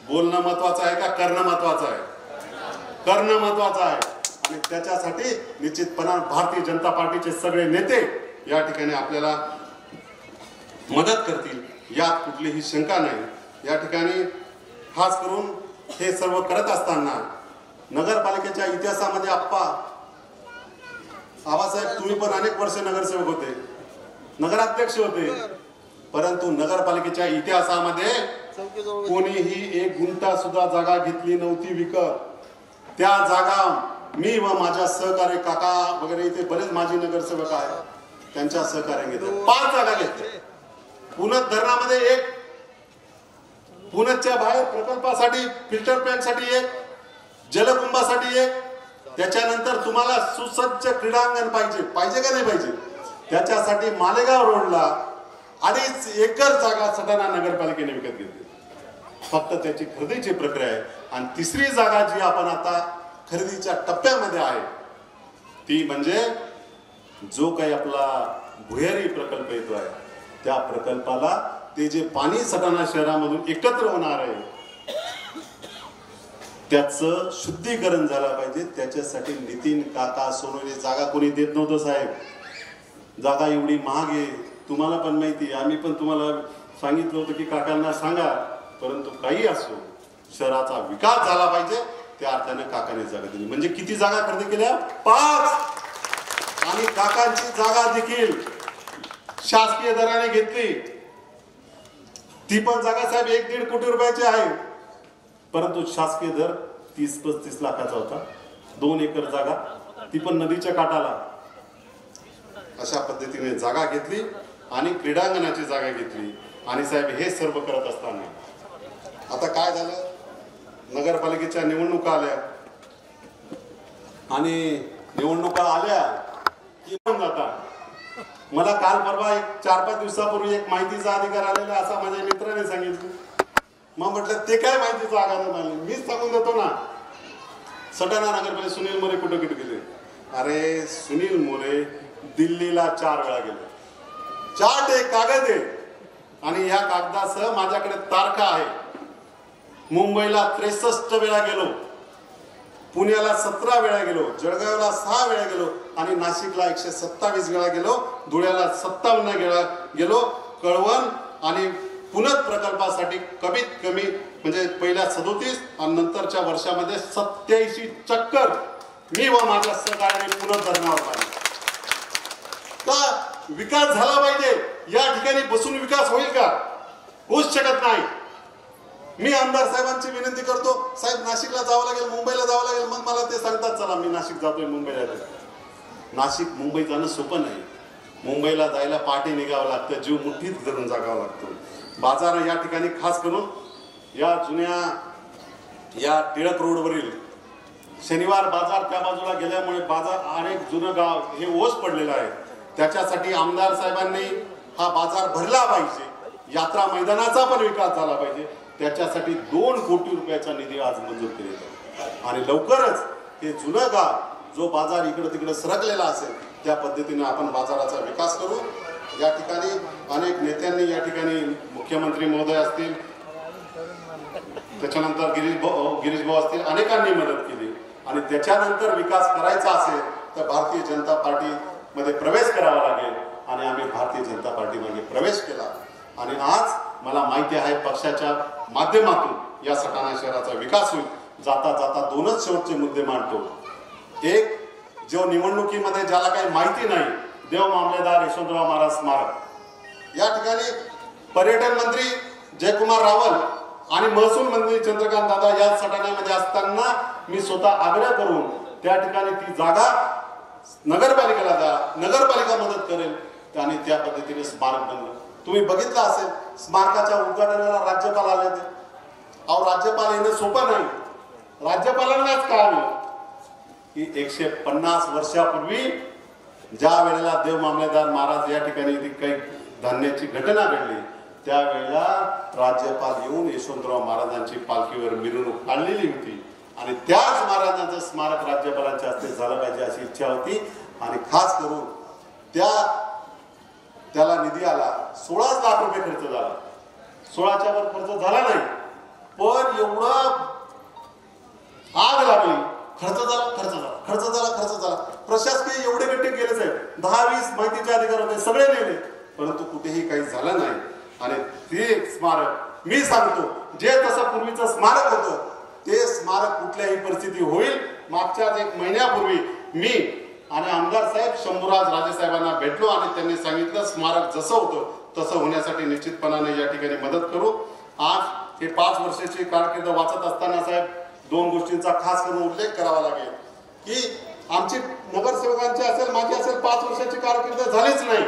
बोलणं महत्वाचं आहे का करणं महत्वाचं आहे? करणं महत्वाचं आहे. आणि त्याच्यासाठी निश्चितपणे भारतीय जनता पार्टीचे सगळे नेते या ठिकाणी आपल्याला मदत करतील, यात कुठलीही शंका नाही. या ठिकाणी खास करून हे सर्व करत असताना नगरपालिकेच्या इतिहासामध्ये आबासाहेब तुम्ही पण अनेक वर्ष नगरसेवक होते, नगराध्यक्ष होते, परंतु नगरपालिकेच्या इतिहासामध्ये कोणीही 1 गुंठा सुद्धा जागा घेतली नव्हती विकत. त्या जागा मी व माझ्या सहकारी काका वगैरे इथे बरेच माजी नगरसेवक आहेत, त्यांच्या सहकार्याने घेतल्या. 5 जागा घेतल्या. पुणत धरणामध्ये 1, पुणतच्या बाहेर प्रकल्पासाठी फिल्टर प्लॅन्ट साठी 1, जलकुंभासाठी 1. त्याच्यानंतर तुम्हाला सुसज्ज क्रीडांगण पाहिजे का नाही पाहिजे, त्याच्यासाठी मालेगाव रोडला 2.5 एकर जागा सटाणा नगरपालिकेने विकत घेतली. फक्त त्याची खरेदीची प्रक्रिया आहे. आणि 3री जागा जी आपण आता खरेदीच्या टप्प्यामध्ये आहे ती म्हणजे जो काही आपला भुयारी प्रकल्प येतो आहे, त्या प्रकल्पाला ते जे पाणी सटाणा शहरामधून एकत्र होणार आहे त्याचं शुद्धीकरण झालं पाहिजे. त्याच्यासाठी नितीन काका सोनवणे जागा कोणी देत नव्हतं साहेब. जागा एवढी महाग आहे, तुम्हाला पण माहिती आहे. आम्ही पण तुम्हाला सांगितलं होतं की काकांना सांगा, परंतु काही असो शहराचा विकास झाला पाहिजे त्या अर्थाने काकाने जागा दिली. म्हणजे किती जागा खरेदी केल्या? 5. आणि काकांची जागा देखील शासकीय दराने घेतली. ती पण जागा साहेब 1-1.5 कोटी रुपयाची आहे, परंतु शासकीय दर 30-35 लाखाचा होता. 2 एकर जागा, ती पण नदीच्या काठाला. अशा पद्धतीने जागा घेतली आणि क्रीडांगणाची जागा घेतली. आणि साहेब हे सर्व करत असताना आता काय झालं, नगरपालिकेच्या निवडणुका आल्या आणि निवडणुका आल्या की जाता मला काल परवा एक 4-5 दिवसापूर्वी एक माहितीचा अधिकार आलेला असा माझ्या मित्राने सांगितलं. मग म्हटलं ते काय माहितीचा अधिकार आले, मीच सांगून देतो ना. सटाणा नगरपालिका सुनील मोरे कुठे गेले? अरे सुनील मोरे दिल्लीला 4 वेळा गेले. चार्ट एक कागद आहे आणि या कागदासह माझ्याकडे तारखा आहे. मुंबईला 63 वेळा गेलो, पुण्याला 17 वेळा गेलो, जळगावला 6 वेळा गेलो आणि नाशिकला 127 वेळा गेलो, धुळ्याला 57 वेळा गेलो. कळवण आणि पुनत प्रकल्पासाठी कमीत कमी म्हणजे पहिल्या 37 आणि नंतरच्या वर्षामध्ये 87 चक्कर मी व माझ्या सहकार्याने पुनत धरणावर पाहिजे. का विकास झाला पाहिजे, या ठिकाणी बसून विकास होईल का? होऊच शकत नाही. मी आमदार साहेबांची विनंती करतो, साहेब नाशिकला जावं लागेल, मुंबईला जावं लागेल. मग मला ते सांगतात चला मी नाशिक जातोय, मुंबईला जातोय. नाशिक मुंबई जाणं सोपं नाही. मुंबईला जायला पहाटे निघावं लागतं, जीव मुठीत धरून जागावं लागतं. बाजार या ठिकाणी खास करून या जुन्या या टिळक रोडवरील शनिवार बाजार त्या बाजूला गेल्यामुळे बाजार अनेक जुनं गाव हे ओस पडलेलं आहे. त्याच्यासाठी आमदार साहेबांनी हा बाजार भरला पाहिजे, यात्रा मैदानाचा पण विकास झाला पाहिजे. त्याच्यासाठी 2 कोटी रुपयाचा निधी आज मंजूर केलेला आणि लवकरच हे जुनं गाव जो बाजार इकडं तिकडं सरकलेला असेल त्या पद्धतीने आपण बाजाराचा विकास करू. या ठिकाणी अनेक नेत्यांनी या ठिकाणी मुख्यमंत्री महोदय असतील, त्याच्यानंतर गिरीश भाऊ असतील, अनेकांनी मदत केली. आणि त्याच्यानंतर विकास करायचा असेल तर भारतीय जनता पार्टीमध्ये प्रवेश करावा लागेल आणि आम्ही भारतीय जनता पार्टीमध्ये प्रवेश केला. आणि आज मला माहिती आहे पक्षाच्या माध्यमातून या सटाणा शहराचा विकास होईल. जाता जाता 2च शेवटचे मुद्दे मांडतो. एक, जो निवडणुकीमध्ये ज्याला काही माहिती नाही, देव मामलेदार यशवंतराव महाराज स्मारक या ठिकाणी पर्यटन मंत्री जयकुमार रावल आणि महसूल मंत्री चंद्रकांत दादा या सटाण्यामध्ये असताना मी स्वतः आग्रह करून त्या ठिकाणी ती जागा नगरपालिकेला द्या, नगरपालिका मदत करेल आणि त्या पद्धतीने स्मारक बनलं. तुम्ही बघितलं असेल स्मारकाच्या उद्घाटनाला राज्यपाल आले होते. अहो राज्यपाल येणं सोपं नाही. राज्यपालांनाच कळालं की 150 वर्षापूर्वी ज्या वेळेला देव मामलेदार महाराज या ठिकाणी काही धान्याची घटना घडली त्यावेळेला राज्यपाल येऊन यशवंतराव महाराजांची पालखीवर मिरवणूक काढलेली होती आणि त्याच महाराजांचं स्मारक राज्यपालांच्या हस्ते झालं पाहिजे अशी इच्छा होती. आणि खास करून त्याला निधी आला, 16 लाख रुपये खर्च झाला. 16च्या वर खर्च झाला नाही, पण एवढं आग लागली, खर्च झाला. प्रशासकीय एवढे गट्टे केले साहेब, 10-20 माहितीचे अधिकार होते, सगळे नेले, परंतु कुठेही काही झालं नाही. आणि ते स्मारक मी सांगतो जे तसं पूर्वीचं स्मारक होतं ते स्मारक कुठल्याही परिस्थिती होईल. मागच्याच 1 महिन्यापूर्वी मी आणि आमदार साहेब शंभूराज राजे साहेबांना भेटलो आणि त्यांनी सांगितलं स्मारक जसं होतं तसं होण्यासाठी निश्चितपणाने या ठिकाणी मदत करू. आज हे 5 वर्षाची कारकीर्द वाचत असताना साहेब 2 गोष्टींचा खास करून उल्लेख करावा लागेल की आमची नगरसेवकांची असेल, माझी असेल, 5 वर्षाची कारकीर्द झालीच नाही.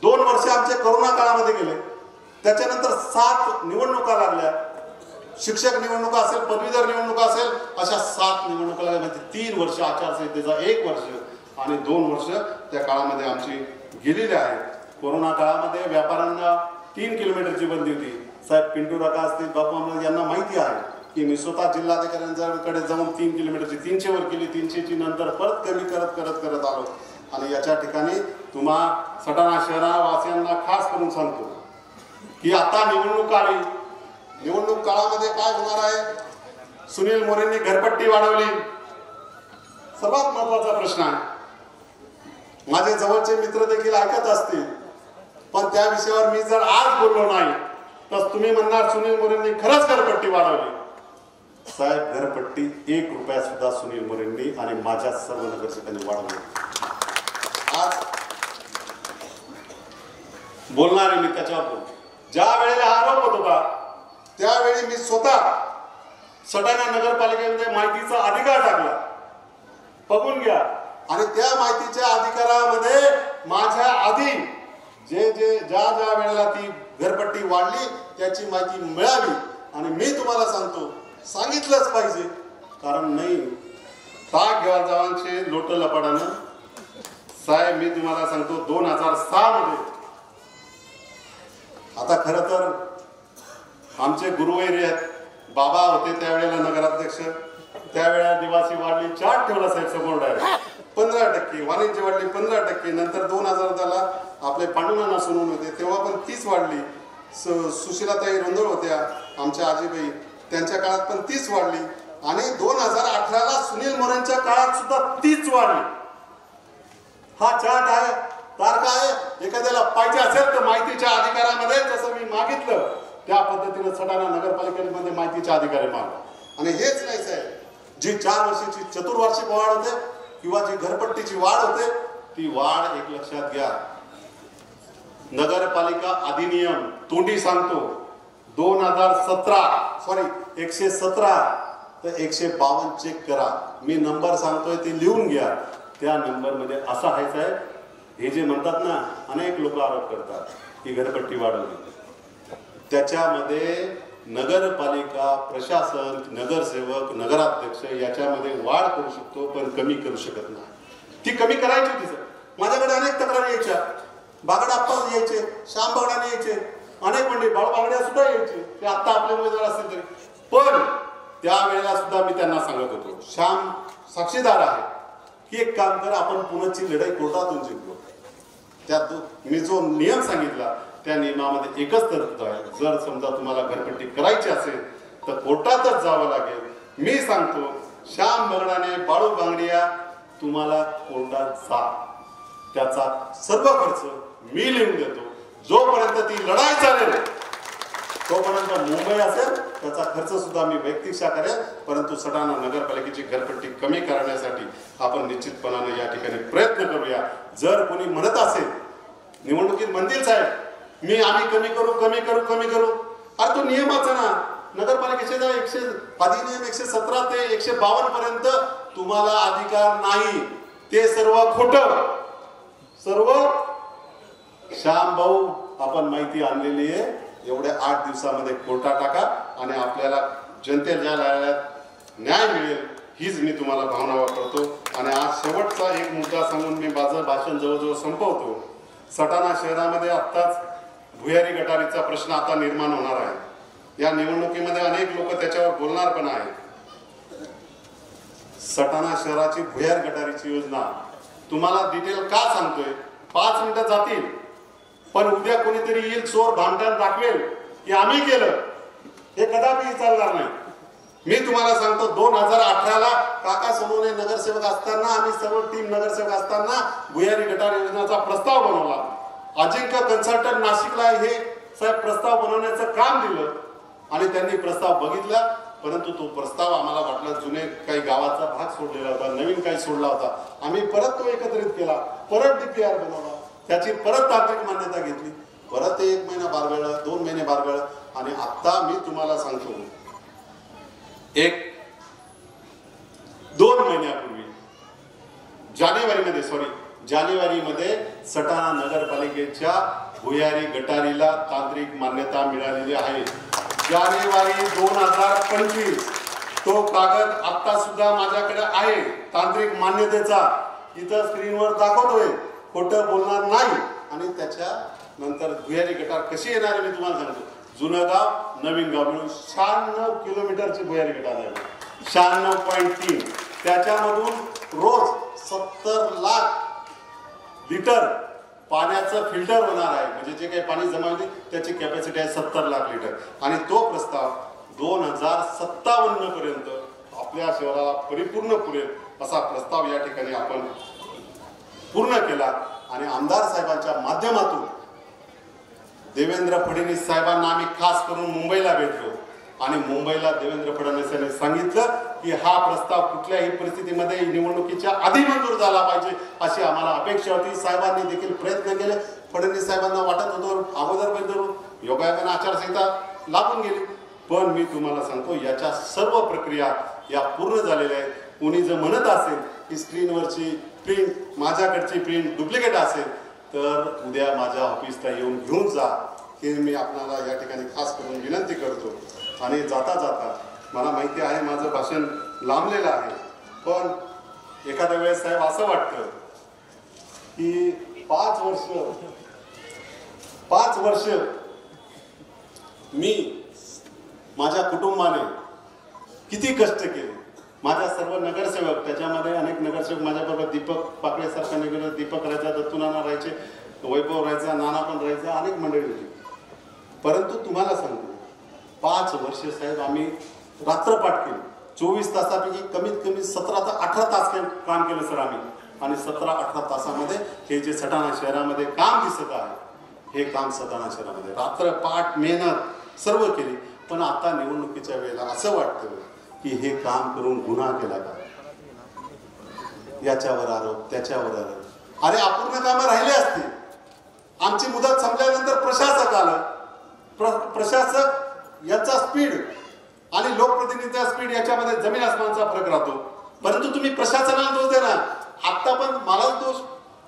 2 वर्ष आमचे करोना काळामध्ये गेले, त्याच्यानंतर 7 निवडणुका लागल्या, शिक्षक निवडणुका असेल, पदवीधर निवडणुका असेल, अशा 7 निवडणुका लागल्या. म्हणजे 3 वर्ष आचारसंहितेचा 1 वर्ष आणि 2 वर्ष त्या काळामध्ये आमची गेलेली आहेत. कोरोना काळामध्ये व्यापाऱ्यांना 3 किलोमीटरची बंदी होती. साहेब पिंटू राका असतील, बापू आम्हाला यांना माहिती आहे की मी स्वतः जिल्हाधिकाऱ्यांकडे जाऊन 3 किलोमीटरची 300 वर केली, 300ची नंतर परत कमी करत आलो. आणि याच्या ठिकाणी तुम्हा सटाणा शहरवासियांना खास करून सांगतो की आता निवडणूक आली, निवडणूक काळामध्ये काय होणार आहे. सुनील मोरेंनी घरपट्टी वाढवली, सर्वात महत्वाचा प्रश्न आहे. माझे जवळचे मित्र देखील ऐकत असतील, पण त्या विषयावर मी जर आज बोललो नाही तर तुम्ही म्हणणार सुनील मोरेंनी खरंच घरपट्टी वाढवली. साहेब घरपट्टी 1 रुपया सुद्धा सुनील मोरेंनी आणि माझ्या सर्व नगरसेवकांनी वाढवली. आज बोलणार आहे मी त्याच्यावर. ज्या वेळेला आरोप होत होता त्यावेळी मी स्वतः सटाणा नगरपालिकेमध्ये माहितीचा अधिकार टाकला, बघून घ्या. आणि त्या माहितीच्या अधिकारामध्ये माझ्या आधी ज्या वेळेला ती घरपट्टी वाढली त्याची माहिती मिळावी आणि मी तुम्हाला सांगतो सांगितलंच पाहिजे. कारण नाही ताक घेवा जावांचे लोट लपाडानं साहेब मी तुम्हाला सांगतो 2006 मध्ये आता खरं तर आमचे गुरुवैरी आहेत बाबा होते त्यावेळेला नगराध्यक्ष त्यावेळेला निवासी वाढली 4 ठेवला साहेब समोर डायरेक्ट 15%, वाणिज्य वाढली 15%, नंतर 2000 आपले पांडुनाना सोनून होते तेव्हा पण 30 वाढली. सुशीलाताई रोंदळ होत्या आमच्या आजीबाई त्यांच्या काळात पण 30 वाढली आणि 2018ला सुनील मोरेंच्या काळात सुद्धा 30 वाढली. हा चार्ट आहे तारखा आहे. एखाद्याला पाहिजे असेल तर माहितीच्या अधिकारामध्ये जसं मी मागितलं त्या पद्धतीने सटाणा नगरपालिकेमध्ये माहितीचे अधिकारी माग आणि हेच नाही साहेब जी 4 वर्षाची चतुर्वार्षिक वाढ होते किंवा जी घरपट्टीची वाढ होते ती वाढ एक लक्षात घ्या. नगरपालिका अधिनियम तोंडी सांगतो 117 तर 152 चेक करा. मी नंबर सांगतोय ते लिहून घ्या. त्या नंबर मध्ये असं आहे साहेब हे जे म्हणतात ना अनेक लोक आरोप करतात की घरपट्टी वाढवली त्याच्यामध्ये नगरपालिका प्रशासन नगरसेवक नगराध्यक्ष याच्यामध्ये वाढ करू शकतो पण कमी करू शकत नाही. ती कमी करायची होती सर. माझ्याकडे अनेक तक्रारी यायच्या बागड आप्पा यायचे श्याम बागडाने यायचे अनेक मंडळी बाळू बागड्या सुद्धा यायचे ते आता आपले उमेदवार असतील तरी पण त्यावेळेला सुद्धा मी त्यांना सांगत होतो श्याम साक्षीदार आहे की एक काम कर आपण पुण्याची लढाई कोर्टातून जिंकलो. त्यात मी जो नियम सांगितला त्या नियमामध्ये एकच तरतूद आहे जर समजा तुम्हाला घरपट्टी करायची असेल तर कोर्टातच जावं लागेल. मी सांगतो श्याम बगडाने बाळू बांगडिया तुम्हाला कोर्टात जा त्याचा सर्व खर्च मी लिहून देतो. जोपर्यंत ती लढाई चालेल तोपर्यंत मुंबई असेल त्याचा खर्च सुद्धा मी वैयक्तिकशा करेल. परंतु सटाणा नगरपालिकेची घरपट्टी कमी करण्यासाठी आपण निश्चितपणाने या ठिकाणी प्रयत्न करूया. जर कोणी म्हणत असेल निवडणुकीत म्हणतील साहेब आम्ही कमी करू अरे तो नियमाचा ना नगरपालिकेचे अधिनियम 117 ते 152 पर्यंत तुम्हाला अधिकार नाही. ते सर्व खोटं सर्व श्याम भाऊ आपण माहिती आणलेली आहे. एवढ्या 8 दिवसामध्ये कोर्टात टाका आणि आपल्याला जनतेला ज्या न्यायालयात न्याय मिळेल हीच मी तुम्हाला भावना वापरतो. आणि आज शेवटचा एक मुद्दा सांगून मी माझं भाषण जवळजवळ संपवतो. सटाणा शहरामध्ये आत्ताच भुयारी गटारीचा प्रश्न आता निर्माण होणार आहे. या निवडणुकीमध्ये अनेक लोक त्याच्यावर बोलणार पण आहेत. सटाणा शहराची भुयार गटारीची योजना तुम्हाला डिटेल का सांगतोय 5 मिनिटं जातील पण उद्या कोणीतरी येईल चोर भामट्यात दाखवेल की आम्ही केलं हे कदापि चालणार नाही. मी तुम्हाला सांगतो 2018ला काका सोनवणे नगरसेवक असताना आम्ही सर्व टीम नगरसेवक असताना भुयारी गटार योजनेचा प्रस्ताव बनवला. अजिंक्य कन्सल्टंट नाशिकला हे साहेब प्रस्ताव बनवण्याचं काम दिलं आणि त्यांनी प्रस्ताव बघितला. परंतु तो प्रस्ताव आम्हाला वाटला जुने काही गावाचा भाग सोडलेला होता नवीन काही सोडला होता. आम्ही परत तो एकत्रित केला परत DPR बनवला त्याची परत तांत्रिक मान्यता घेतली परत 1 महिना बारगळलं 2 महिने बारगळलं आणि आता मी तुम्हाला सांगतो 2 महिन्यापूर्वी जानेवारीमध्ये सटाणा नगरपालिकेच्या भुयारी गटारीला तांत्रिक मान्यता मिळालेली आहे. जानेवारी 2025 तो कागद आता सुद्धा माझ्याकडे आहे तांत्रिक मान्यतेचा. इथं स्क्रीनवर दाखवतोय खोटं बोलणार नाही. आणि त्याच्या नंतर भुयारी गटार कशी येणार आहे मी तुम्हाला सांगतो. जुनं गाव नवीन गाव मिळून 96 किलोमीटरची भुयारी गटार आहे 96.3. त्याच्यामधून रोज 70 लाख लिटर पाण्याचं फिल्टर होणार आहे. म्हणजे जे काही पाणी जमा होते त्याची कॅपॅसिटी आहे 70 लाख लिटर. आणि तो प्रस्ताव 2057 पर्यंत आपल्या शहराला परिपूर्ण पुरेल असा प्रस्ताव या ठिकाणी आपण पूर्ण केला. आणि आमदार साहेबांच्या माध्यमातून देवेंद्र फडणवीस साहेबांना आम्ही खास करून मुंबईला भेटलो आणि मुंबईला देवेंद्र फडणवीस यांनी सांगितलं की हा प्रस्ताव कुठल्याही परिस्थितीमध्ये निवडणुकीच्या आधी मंजूर झाला पाहिजे अशी आम्हाला अपेक्षा होती. साहेबांनी देखील प्रयत्न केले. फडणवीस साहेबांना वाटत होतं अगोदर योगायोगाने आचारसंहिता लागून गेली. पण मी तुम्हाला सांगतो याच्या सर्व प्रक्रिया या पूर्ण झालेल्या आहेत. कोणी जर म्हणत असेल की स्क्रीनवरची प्रिंट माझ्याकडची प्रिंट डुप्लिकेट असेल तर उद्या माझ्या ऑफिसला येऊन घेऊन जा, हे मी आपल्याला या ठिकाणी खास करून विनंती करतो. आणि जाता जाता मला माहिती आहे माझं भाषण लांबलेलं आहे, पण एखाद्या वेळेस साहेब असं वाटतं की 5 वर्ष मी माझ्या कुटुंबाने किती कष्ट केले. माझ्या सर्व नगरसेवक, त्याच्यामध्ये अनेक नगरसेवक माझ्याबरोबर, दीपक पाकळेसारखा नगर, दीपक राहायचा, दत्तूनाना राहायचे, वैभव राहायचा, नाना पण राहायचा, अनेक मंडळी होती. परंतु तुम्हाला सांगतो 5 वर्ष साहेब आम्ही रात्रपाठ केली. 24 तासापैकी कमीत कमी 17 ते 18 तास काम केलं सर आम्ही. आणि 17-18 तासामध्ये हे जे सटाणा शहरामध्ये काम दिसत आहे, हे काम सटाणा शहरामध्ये रात्रपाठ मेहनत सर्व केली. पण आता निवडणुकीच्या वेळेला असं वाटतं की हे काम करून गुन्हा केला का, याच्यावर आरोप, त्याच्यावर आरोप. अरे अपूर्ण कामं राहिले असते. आमची मुदत संपल्यानंतर प्रशासक आलं. प्रशासक याचा स्पीड आणि लोकप्रतिनिधीचा स्पीड याच्यामध्ये जमीन आसमानचा फरक राहतो. परंतु तुम्ही प्रशासनाला दोष देणार. आता पण मलाच दोष,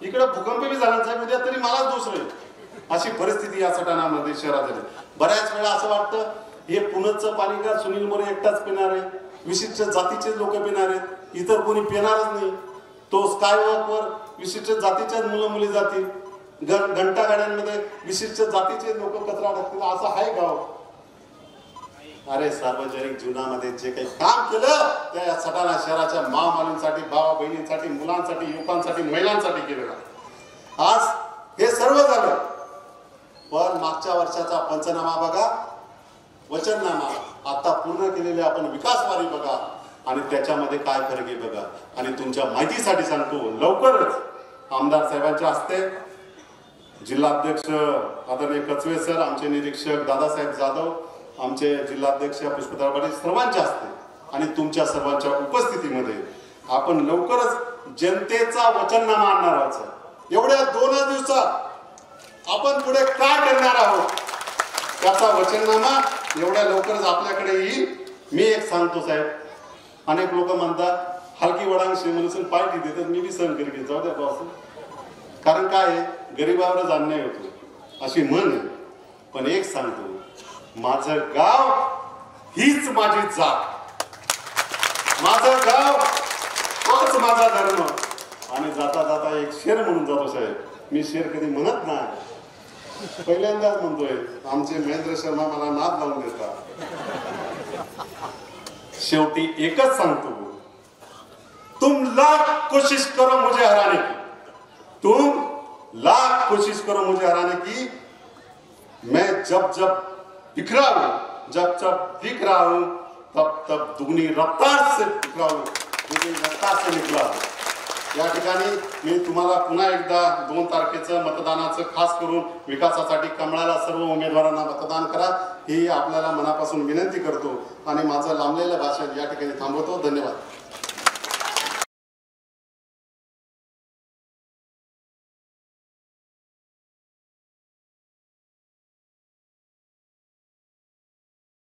इकडे भूकंप बी झाला साहेब उद्या तरी मलाच दोष राहील, अशी परिस्थिती या सटाणामध्ये शहरात झाली. बऱ्याच वेळा असं वाटतं हे पुण्याचं पाणी का सुनील मोरे एकटाच पिणार आहे, विशिष्ट जातीचे लोक पिणार आहेत, इतर कोणी पिणारच नाही. तो स्कायवॉकवर विशिष्ट जातीच्याच मुलं मुली जातील, घंटा गाड्यांमध्ये विशिष्ट जातीचे लोक कचरा टाकतील, असं आहे गाव. अरे सार्वजनिक जीवनामध्ये जे काही काम केलं त्या सटाणा शहराच्या मामालींसाठी, भावा बहिणींसाठी, मुलांसाठी, युवकांसाठी, महिलांसाठी केलेलं. आज हे सर्व झालं, पण मागच्या वर्षाचा पंचनामा बघा, वचननामा, आता पूर्ण केलेले आपण विकासवारी बघा आणि त्याच्यामध्ये काय फरक आहे बघा. आणि तुमच्या माहितीसाठी सांगतो, लवकरच आमदार साहेबांच्या हस्ते, जिल्हाध्यक्ष आदरणीय कचवे सर, आमचे निरीक्षक दादासाहेब जाधव, आमचे जिल्हाध्यक्ष पुष्पदार पाटील, सर्वांच्या हस्ते आणि तुमच्या सर्वांच्या उपस्थितीमध्ये आपण लवकरच जनतेचा वचननामा आणणार आहोत. एवढ्या 2 दिवसात आपण पुढे काय करणार आहोत त्याचा वचननामा एवढ्या लवकरच आपल्याकडे येईल. मी एक सांगतो साहेब, अनेक लोक म्हणतात हलकी वडांग म्हणून पार्टी देतात, मी बी सहन करी जाऊ द्या बॉस, कारण काय आहे, गरिबावरच अन्याय होतो अशी म्हण आहे. पण एक सांगतो, माझं गाव हीच माझी जात, माझं गाव हाच माझा धर्म. आणि जाता जाता एक शेर म्हणून जातो साहेब. मी शेर कधी म्हणत नाही, पहिल्यांदाच म्हणतोय. आमचे महेंद्र शर्मा मला नाद लावून देतात. शेवटी एकच सांगतो, तुम लाख कोशिश करो मुझे हराने की, तुम लाख कोशिश करो मुझे हराने की, मैं जब जब बिखरा हूं, जब जब दिख रहा हूं, तब तब दुगनी रफ्तार से बिखरा हूं, दुगनी रफ्तार से निकला हूं. या ठिकाणी मी तुम्हाला पुन्हा एकदा 2 तारखेचं मतदानाचं खास करून विकासासाठी कमळाला सर्व उमेदवारांना मतदान करा ही आपल्याला मनापासून विनंती करतो आणि माझं लांबलेलं भाषण या ठिकाणी थांबवतो. धन्यवाद.